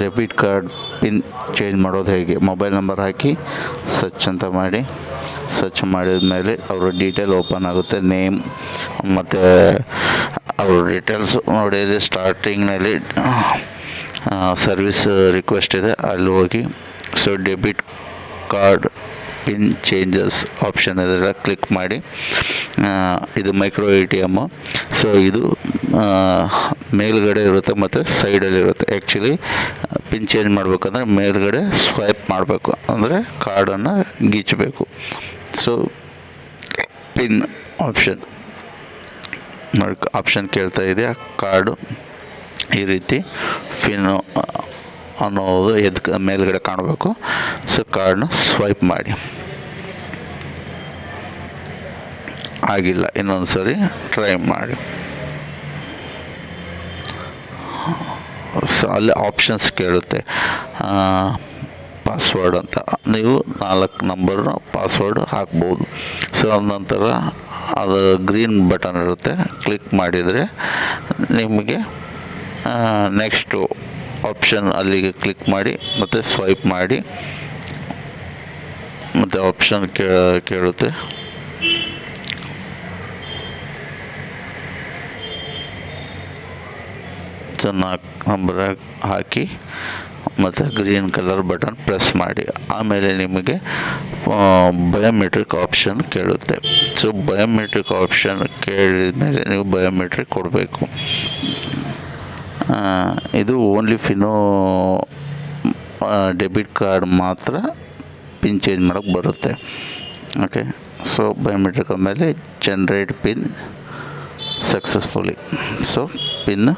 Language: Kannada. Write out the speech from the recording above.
ಡೆಬಿಟ್ ಕಾರ್ಡ್ ಪಿನ್ ಚೇಂಜ್ ಮಾಡೋದು ಹೇಗೆ. ಮೊಬೈಲ್ ನಂಬರ್ ಹಾಕಿ ಸರ್ಚ್ ಅಂತ ಮಾಡಿ, ಸರ್ಚ್ ಮಾಡಿದ ಮೇಲೆ ಅವರ ಡೀಟೇಲ್ ಓಪನ್ ಆಗುತ್ತೆ. ನೇಮ್ ಮತ್ತು ಅವ್ರ ಡೀಟೇಲ್ಸು ನೋಡಿ. ಇಲ್ಲಿ ಸ್ಟಾರ್ಟಿಂಗ್ನಲ್ಲಿ ಸರ್ವಿಸ್ ರಿಕ್ವೆಸ್ಟ್ ಇದೆ, ಅಲ್ಲಿ ಹೋಗಿ so debit card pin changes option ಇದೆಲ್ಲ ಕ್ಲಿಕ್ ಮಾಡಿ. ಇದು micro A T M. So ಇದು ಮೇಲ್ಗಡೆ ಇರುತ್ತೆ ಮತ್ತು ಸೈಡಲ್ಲಿ ಇರುತ್ತೆ. ಆ್ಯಕ್ಚುಲಿ ಪಿನ್ ಚೇಂಜ್ ಮಾಡಬೇಕಂದ್ರೆ ಮೇಲ್ಗಡೆ ಸ್ವೈಪ್ ಮಾಡಬೇಕು, ಅಂದರೆ ಕಾರ್ಡನ್ನು ಗೀಚಬೇಕು. ಸೊ ಪಿನ್ ಆಪ್ಷನ್ ಕೇಳ್ತಾ ಇದೆ. ಕಾರ್ಡು ಈ ರೀತಿ ಪಿನ್ನು ಅನ್ನೋದು ಮೇಲ್ಗಡೆ ಕಾಣಬೇಕು. ಸೊ ಕಾರ್ಡ್ನ ಸ್ವೈಪ್ ಮಾಡಿ. ಆಗಿಲ್ಲ, ಇನ್ನೊಂದು ಸರಿ ಟ್ರೈ ಮಾಡಿ. ಸೊ ಅಲ್ಲಿ ಆಪ್ಷನ್ಸ್ ಕೇಳುತ್ತೆ, ಪಾಸ್ವರ್ಡ್ ಅಂತ. ನೀವು 4 ನಂಬರ್ನ ಪಾಸ್ವರ್ಡ್ ಹಾಕ್ಬೋದು. ಸೊ ನಂತರ ಅದು ಗ್ರೀನ್ ಬಟನ್ ಇರುತ್ತೆ, ಕ್ಲಿಕ್ ಮಾಡಿದರೆ ನಿಮಗೆ ನೆಕ್ಸ್ಟು ಆಪ್ಷನ್ ಅಲ್ಲಿಗೆ ಕ್ಲಿಕ್ ಮಾಡಿ ಮತ್ತು ಸ್ವೈಪ್ ಮಾಡಿ. ಮತ್ತು ಆಪ್ಷನ್ ಕೇಳುತ್ತೆ. ಸೊ 4 ನಂಬರ್ ಹಾಕಿ ಮತ್ತು ಗ್ರೀನ್ ಕಲರ್ ಬಟನ್ ಪ್ರೆಸ್ ಮಾಡಿ. ಆಮೇಲೆ ನಿಮಗೆ ಬಯೋಮೆಟ್ರಿಕ್ ಆಪ್ಷನ್ ಕೇಳುತ್ತೆ. ಸೊ ಬಯೋಮೆಟ್ರಿಕ್ ಆಪ್ಷನ್ ಕೇಳಿದ ಮೇಲೆ ನೀವು ಬಯೋಮೆಟ್ರಿಕ್ ಕೊಡಬೇಕು. ಇದು ಓನ್ಲಿ ಫಿನೋ ಡೆಬಿಟ್ ಕಾರ್ಡ್ ಮಾತ್ರ ಪಿನ್ ಚೇಂಜ್ ಮಾಡೋಕ್ಕೆ ಬರುತ್ತೆ. ಓಕೆ, ಸೊ ಬಯೋಮೆಟ್ರಿಕ್ ಆದಮೇಲೆ generate pin successfully. So pin